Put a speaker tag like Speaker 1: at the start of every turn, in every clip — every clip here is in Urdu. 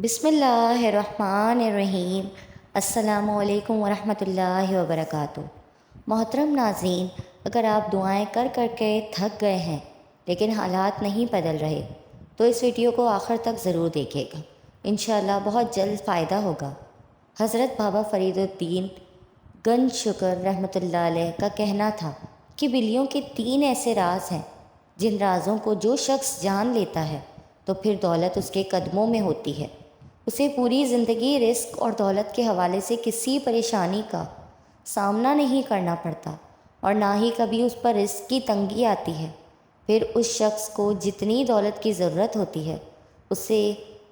Speaker 1: بسم اللہ الرحمن الرحیم۔ السلام علیکم ورحمۃ اللہ وبرکاتہ۔ محترم ناظرین، اگر آپ دعائیں کر کر کے تھک گئے ہیں لیکن حالات نہیں بدل رہے تو اس ویڈیو کو آخر تک ضرور دیکھیے گا، انشاءاللہ بہت جلد فائدہ ہوگا۔ حضرت بابا فرید الدین گنج شکر رحمۃ اللہ علیہ کا کہنا تھا کہ بلیوں کے 3 ایسے راز ہیں جن رازوں کو جو شخص جان لیتا ہے تو پھر دولت اس کے قدموں میں ہوتی ہے، اسے پوری زندگی رزق اور دولت کے حوالے سے کسی پریشانی کا سامنا نہیں کرنا پڑتا اور نہ ہی کبھی اس پر رزق کی تنگی آتی ہے۔ پھر اس شخص کو جتنی دولت کی ضرورت ہوتی ہے اس سے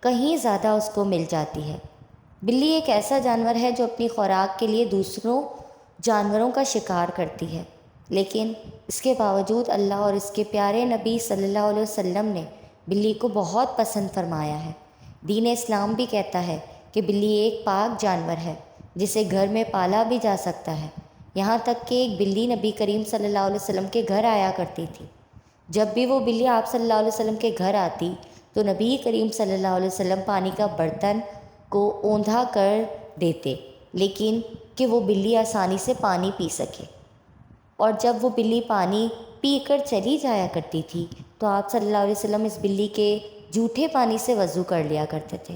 Speaker 1: کہیں زیادہ اس کو مل جاتی ہے۔ بلی ایک ایسا جانور ہے جو اپنی خوراک کے لیے دوسروں جانوروں کا شکار کرتی ہے، لیکن اس کے باوجود اللہ اور اس کے پیارے نبی صلی اللہ علیہ وسلم نے بلی کو بہت پسند فرمایا ہے۔ دین اسلام بھی کہتا ہے کہ بلی ایک پاک جانور ہے جسے گھر میں پالا بھی جا سکتا ہے، یہاں تک کہ ایک بلی نبی کریم صلی اللہ علیہ وسلم کے گھر آیا کرتی تھی۔ جب بھی وہ بلی آپ صلی اللہ علیہ وسلم کے گھر آتی تو نبی کریم صلی اللہ علیہ وسلم پانی کا برتن کو اوندھا کر دیتے لیکن کہ وہ بلی آسانی سے پانی پی سکے، اور جب وہ بلی پانی پی کر چلی جایا کرتی تھی تو آپ صلی اللہ علیہ وسلم اس بلی کے جھوٹے پانی سے وضو کر لیا کرتے تھے۔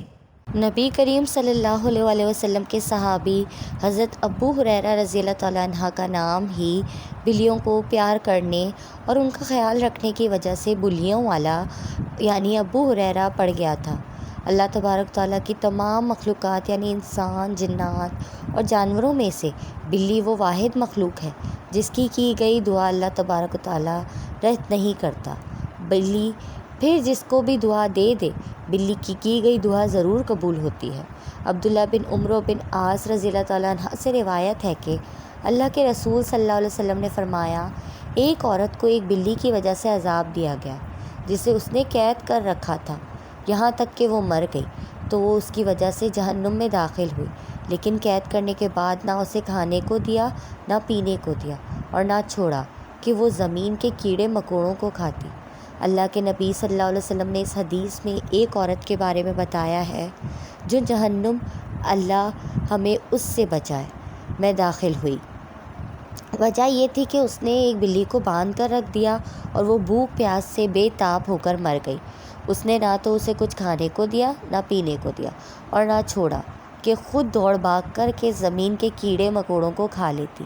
Speaker 1: نبی کریم صلی اللہ علیہ وسلم کے صحابی حضرت ابو ہریرہ رضی اللہ تعالیٰ عنہ کا نام ہی بلیوں کو پیار کرنے اور ان کا خیال رکھنے کی وجہ سے بلیوں والا یعنی ابو ہریرہ پڑ گیا تھا۔ اللہ تبارک تعالیٰ کی تمام مخلوقات یعنی انسان، جنات اور جانوروں میں سے بلی وہ واحد مخلوق ہے جس کی گئی دعا اللہ تبارک تعالیٰ رد نہیں کرتا۔ بلی پھر جس کو بھی دعا دے بلی کی گئی دعا ضرور قبول ہوتی ہے۔ عبداللہ بن عمرو بن عاص رضی اللہ تعالیٰ عنہ سے روایت ہے کہ اللہ کے رسول صلی اللہ علیہ وسلم نے فرمایا، ایک عورت کو ایک بلی کی وجہ سے عذاب دیا گیا جسے اس نے قید کر رکھا تھا یہاں تک کہ وہ مر گئی تو وہ اس کی وجہ سے جہنم میں داخل ہوئی، لیکن قید کرنے کے بعد نہ اسے کھانے کو دیا نہ پینے کو دیا اور نہ چھوڑا کہ وہ زمین کے کیڑے مکوڑوں کو کھاتی۔ اللہ کے نبی صلی اللہ علیہ وسلم نے اس حدیث میں ایک عورت کے بارے میں بتایا ہے جو جہنم اللہ ہمیں اس سے بچائے میں داخل ہوئی۔ وجہ یہ تھی کہ اس نے ایک بلی کو باندھ کر رکھ دیا اور وہ بھوک پیاس سے بے تاب ہو کر مر گئی۔ اس نے نہ تو اسے کچھ کھانے کو دیا نہ پینے کو دیا اور نہ چھوڑا کہ خود دوڑ بھاگ کر کے زمین کے کیڑے مکوڑوں کو کھا لیتی۔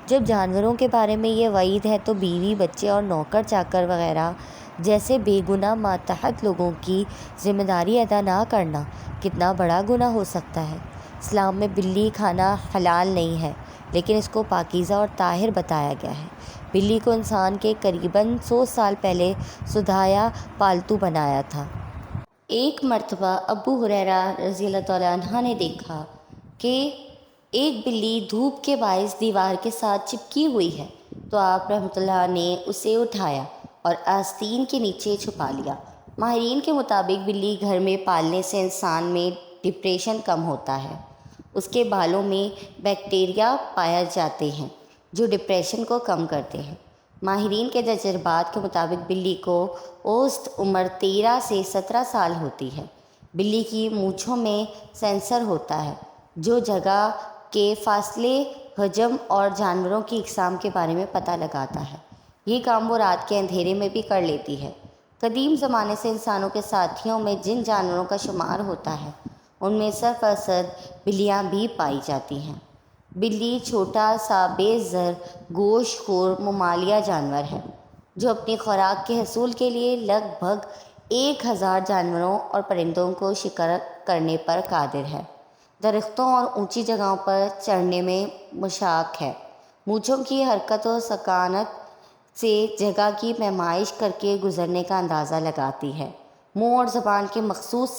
Speaker 1: جب جانوروں کے بارے میں یہ وعید ہے تو بیوی، بچے اور نوکر چاکر وغیرہ جیسے بے گناہ ماتحت لوگوں کی ذمہ داری ادا نہ کرنا کتنا بڑا گناہ ہو سکتا ہے۔ اسلام میں بلی کھانا حلال نہیں ہے لیکن اس کو پاکیزہ اور طاہر بتایا گیا ہے۔ بلی کو انسان کے قریباً 100 سال پہلے سدھایا پالتو بنایا تھا۔ ایک مرتبہ ابو ہریرہ رضی اللہ تعالیٰ عنہ نے دیکھا کہ ایک بلی دھوپ کے باعث دیوار کے ساتھ چپکی ہوئی ہے تو آپ رحمۃ اللہ نے اسے اٹھایا اور آستین کے نیچے چھپا لیا۔ ماہرین کے مطابق بلی گھر میں پالنے سے انسان میں ڈپریشن کم ہوتا ہے، اس کے بالوں میں بیکٹیریا پائے جاتے ہیں جو ڈپریشن کو کم کرتے ہیں۔ ماہرین کے تجربات کے مطابق بلی کو اوسط عمر 13 سے 17 سال ہوتی ہے۔ بلی کی مونچھوں میں سینسر ہوتا ہے جو جگہ کے فاصلے، حجم اور جانوروں کی اقسام کے بارے میں پتہ لگاتا ہے۔ یہ کام وہ رات کے اندھیرے میں بھی کر لیتی ہے۔ قدیم زمانے سے انسانوں کے ساتھیوں میں جن جانوروں کا شمار ہوتا ہے ان میں سرفصد بلیاں بھی پائی جاتی ہیں۔ بلی چھوٹا سا بے زر گوشت خور ممالیہ جانور ہے جو اپنی خوراک کے حصول کے لیے لگ بھگ 1000 جانوروں اور پرندوں کو شکار کرنے پر قادر ہے۔ درختوں اور اونچی جگہوں پر چڑھنے میں مشتاق ہے۔ مونچھوں کی حرکت و سکانت سے جگہ کی پیمائش کر کے گزرنے کا اندازہ لگاتی ہے۔ منہ اور زبان کے مخصوص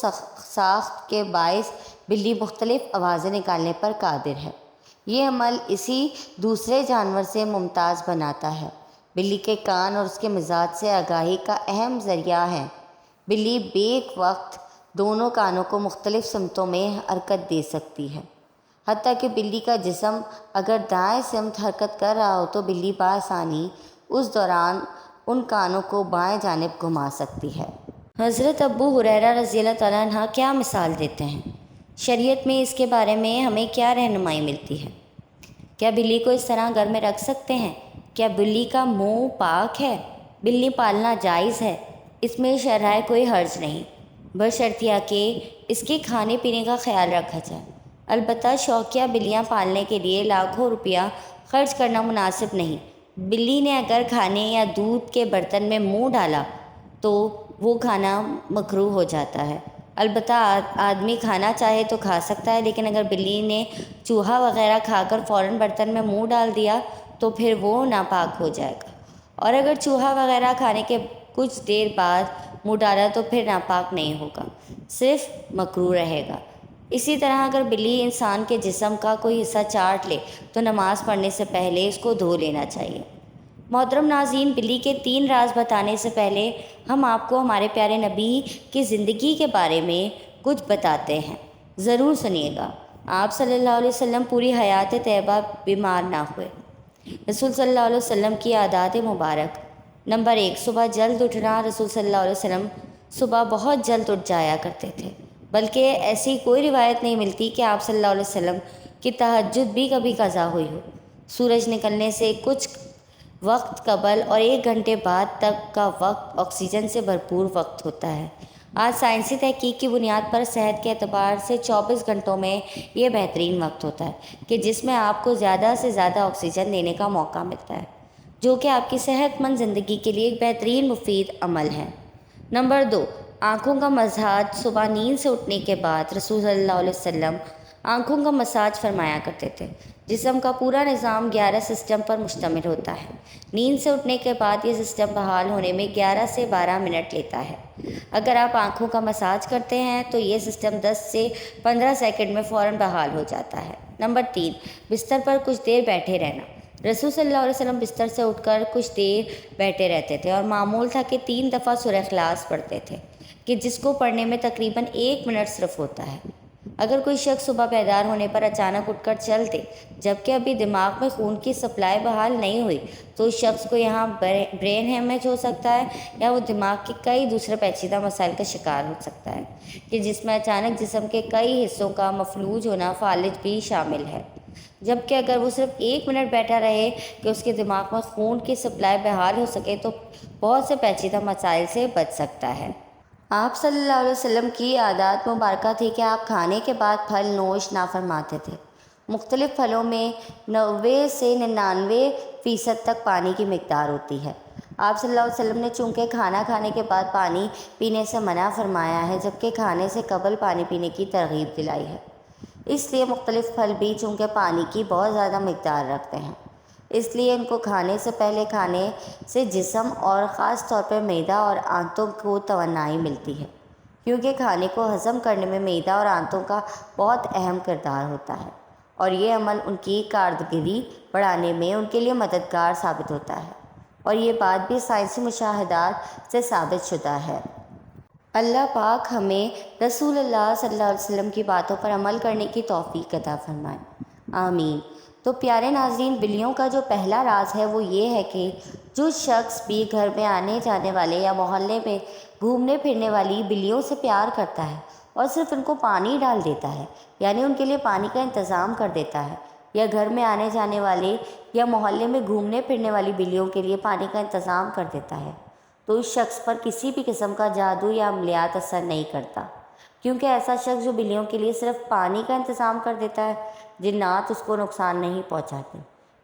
Speaker 1: ساخت کے باعث بلی مختلف آوازیں نکالنے پر قادر ہے۔ یہ عمل اسی دوسرے جانور سے ممتاز بناتا ہے۔ بلی کے کان اور اس کے مزاج سے آگاہی کا اہم ذریعہ ہیں۔ بلی بیک وقت دونوں کانوں کو مختلف سمتوں میں حرکت دے سکتی ہے، حتیٰ کہ بلی کا جسم اگر دائیں سمت حرکت کر رہا ہو تو بلی بآسانی اس دوران ان کانوں کو بائیں جانب گھما سکتی ہے۔ حضرت ابو ہریرہ رضی اللہ تعالیٰ عنہ کیا مثال دیتے ہیں؟ شریعت میں اس کے بارے میں ہمیں کیا رہنمائی ملتی ہے؟ کیا بلی کو اس طرح گھر میں رکھ سکتے ہیں؟ کیا بلی کا منہ پاک ہے؟ بلی پالنا جائز ہے؟ اس میں شرح کوئی حرج نہیں، بشرطیہ کہ اس کے کھانے پینے کا خیال رکھا جائے۔ البتہ شوقیہ بلیاں پالنے کے لیے لاکھوں روپیہ خرچ کرنا مناسب نہیں۔ بلی نے اگر کھانے یا دودھ کے برتن میں منہ ڈالا تو وہ کھانا مکروہ ہو جاتا ہے۔ البتہ آدمی کھانا چاہے تو کھا سکتا ہے، لیکن اگر بلی نے چوہا وغیرہ کھا کر فوراً برتن میں منہ ڈال دیا تو پھر وہ ناپاک ہو جائے گا، اور اگر چوہا وغیرہ کھانے کے کچھ دیر بعد منہ ڈالا تو پھر ناپاک نہیں ہوگا، صرف مکروہ رہے گا۔ اسی طرح اگر بلی انسان کے جسم کا کوئی حصہ چاٹ لے تو نماز پڑھنے سے پہلے اس کو دھو لینا چاہیے۔ محترم ناظرین، بلی کے 3 راز بتانے سے پہلے ہم آپ کو ہمارے پیارے نبی کی زندگی کے بارے میں کچھ بتاتے ہیں، ضرور سنیے گا۔ آپ صلی اللہ علیہ وسلم پوری حیات طیبہ بیمار نہ ہوئے۔ رسول صلی اللہ علیہ وسلم کی عادات مبارک: نمبر 1، صبح جلد اٹھنا۔ رسول صلی اللہ علیہ وسلم صبح بہت جلد اٹھ جایا کرتے تھے، بلکہ ایسی کوئی روایت نہیں ملتی کہ آپ صلی اللہ علیہ وسلم کی تہجد بھی کبھی قضا ہوئی ہو۔ سورج نکلنے سے کچھ وقت قبل اور 1 گھنٹے بعد تک کا وقت آکسیجن سے بھرپور وقت ہوتا ہے۔ آج سائنسی تحقیق کی بنیاد پر صحت کے اعتبار سے 24 گھنٹوں میں یہ بہترین وقت ہوتا ہے کہ جس میں آپ کو زیادہ سے زیادہ آکسیجن لینے کا موقع ملتا ہے، جو کہ آپ کی صحت مند زندگی کے لیے ایک بہترین مفید عمل ہے۔ نمبر 2، آنکھوں کا مساج۔ صبح نیند سے اٹھنے کے بعد رسول صلی اللہ علیہ وسلم آنکھوں کا مساج فرمایا کرتے تھے۔ جسم کا پورا نظام 11 سسٹم پر مشتمل ہوتا ہے۔ نیند سے اٹھنے کے بعد یہ سسٹم بحال ہونے میں 11 سے 12 منٹ لیتا ہے۔ اگر آپ آنکھوں کا مساج کرتے ہیں تو یہ سسٹم 10 سے 15 سیکنڈ میں فوراً بحال ہو جاتا ہے۔ نمبر 3، بستر پر کچھ دیر بیٹھے رہنا۔ رسول صلی اللہ علیہ وسلم بستر سے اٹھ کر کچھ دیر بیٹھے رہتے تھے، اور معمول تھا کہ 3 دفعہ سورہ اخلاص پڑھتے تھے، کہ جس کو پڑھنے میں تقریباً 1 منٹ صرف ہوتا ہے۔ اگر کوئی شخص صبح بیدار ہونے پر اچانک اٹھ کر چل دے جبکہ ابھی دماغ میں خون کی سپلائی بحال نہیں ہوئی، تو اس شخص کو یہاں برین ہیمج ہو سکتا ہے، یا وہ دماغ کے کئی دوسرے پیچیدہ مسائل کا شکار ہو سکتا ہے، کہ جس میں اچانک جسم کے کئی حصوں کا مفلوج ہونا فالج بھی شامل ہے۔ جبکہ اگر وہ صرف 1 منٹ بیٹھا رہے کہ اس کے دماغ میں خون کی سپلائی بحال ہو سکے تو بہت سے پیچیدہ مسائل سے بچ سکتا ہے۔ آپ صلی اللہ علیہ وسلم کی عادات مبارکہ تھی کہ آپ کھانے کے بعد پھل نوش نہ فرماتے تھے۔ مختلف پھلوں میں 90 سے 99% تک پانی کی مقدار ہوتی ہے۔ آپ صلی اللہ علیہ وسلم نے چونکہ کھانا کھانے کے بعد پانی پینے سے منع فرمایا ہے، جبکہ کھانے سے قبل پانی پینے کی ترغیب دلائی ہے۔ اس لیے مختلف پھل بھی چونکہ پانی کی بہت زیادہ مقدار رکھتے ہیں، اس لیے ان کو کھانے سے پہلے کھانے سے جسم اور خاص طور پر معدہ اور آنتوں کو توانائی ملتی ہے، کیونکہ کھانے کو ہضم کرنے میں معدہ اور آنتوں کا بہت اہم کردار ہوتا ہے، اور یہ عمل ان کی کارکردگی بڑھانے میں ان کے لیے مددگار ثابت ہوتا ہے، اور یہ بات بھی سائنسی مشاہدات سے ثابت شدہ ہے۔ اللہ پاک ہمیں رسول اللہ صلی اللہ علیہ وسلم کی باتوں پر عمل کرنے کی توفیق عطا فرمائے، آمین۔ تو پیارے ناظرین، بلیوں کا جو پہلا راز ہے وہ یہ ہے کہ جو شخص بھی گھر میں آنے جانے والے یا محلے میں گھومنے پھرنے والی بلیوں سے پیار کرتا ہے اور صرف ان کو پانی ڈال دیتا ہے، یعنی ان کے لیے پانی کا انتظام کر دیتا ہے، یا گھر میں آنے جانے والے یا محلے میں گھومنے پھرنے والی بلیوں کے لیے پانی کا انتظام کر دیتا ہے، تو اس شخص پر کسی بھی قسم کا جادو یا عملیات اثر نہیں کرتا، کیونکہ ایسا شخص جو بلیوں کے لیے صرف پانی کا انتظام کر دیتا ہے، جنات اس کو نقصان نہیں پہنچاتے،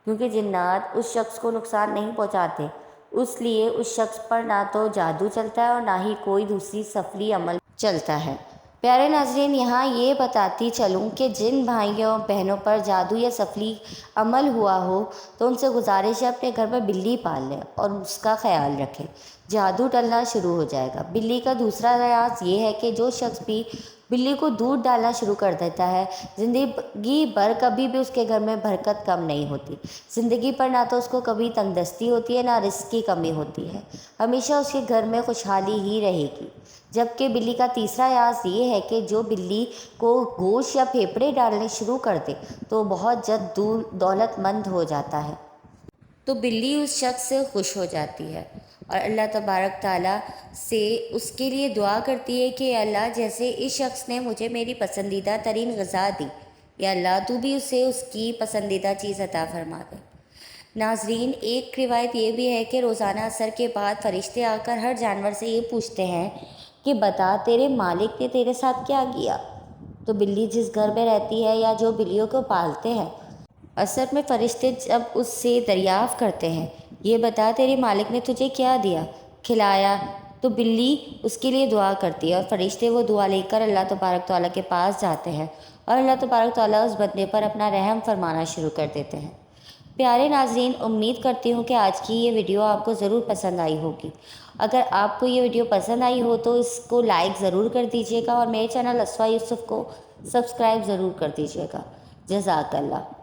Speaker 1: کیونکہ جنات اس شخص کو نقصان نہیں پہنچاتے، اس لیے اس شخص پر نہ تو جادو چلتا ہے اور نہ ہی کوئی دوسری سفری عمل چلتا ہے۔ پیارے ناظرین، یہاں یہ بتاتی چلوں کہ جن بھائیوں بہنوں پر جادو یا سفری عمل ہوا ہو تو ان سے گزارش ہے اپنے گھر میں بلی پال لیں اور اس کا خیال رکھیں، جادو ٹلنا شروع ہو جائے گا۔ بلی کا دوسرا راز یہ ہے کہ جو شخص بھی بلی کو دودھ ڈالنا شروع کر دیتا ہے، زندگی بھر کبھی بھی اس کے گھر میں برکت کم نہیں ہوتی، زندگی پر نہ تو اس کو کبھی تنگ دستی ہوتی ہے، نہ رزق کی کمی ہوتی ہے، ہمیشہ اس کے گھر میں خوشحالی ہی رہے گی۔ جبکہ بلی کا تیسرا راز یہ ہے کہ جو بلی کو گوشت یا پھیپھڑے ڈالنے شروع کر دے تو وہ بہت جلد دولت مند ہو جاتا ہے، تو بلی اس شخص سے خوش ہو جاتی ہے اور اللہ تبارک تعالیٰ سے اس کے لیے دعا کرتی ہے کہ اللہ جیسے اس شخص نے مجھے میری پسندیدہ ترین غذا دی، یا اللہ تو بھی اسے اس کی پسندیدہ چیز عطا فرما دے۔ ناظرین، ایک روایت یہ بھی ہے کہ روزانہ عصر کے بعد فرشتے آ کر ہر جانور سے یہ پوچھتے ہیں کہ بتا تیرے مالک نے تیرے ساتھ کیا کیا؟ تو بلی جس گھر میں رہتی ہے یا جو بلیوں کو پالتے ہیں، اصل میں فرشتے جب اس سے دریافت کرتے ہیں یہ بتا تیرے مالک نے تجھے کیا دیا، کھلایا، تو بلی اس کے لیے دعا کرتی ہے اور فرشتے وہ دعا لے کر اللہ تبارک تعالیٰ کے پاس جاتے ہیں اور اللہ تبارک تعالیٰ اس بندے پر اپنا رحم فرمانا شروع کر دیتے ہیں۔ پیارے ناظرین، امید کرتی ہوں کہ آج کی یہ ویڈیو آپ کو ضرور پسند آئی ہوگی۔ اگر آپ کو یہ ویڈیو پسند آئی ہو تو اس کو لائک ضرور کر دیجیے گا اور میرے چینل اسوا یوسف کو سبسکرائب ضرور کر دیجیے گا۔ جزاک اللہ۔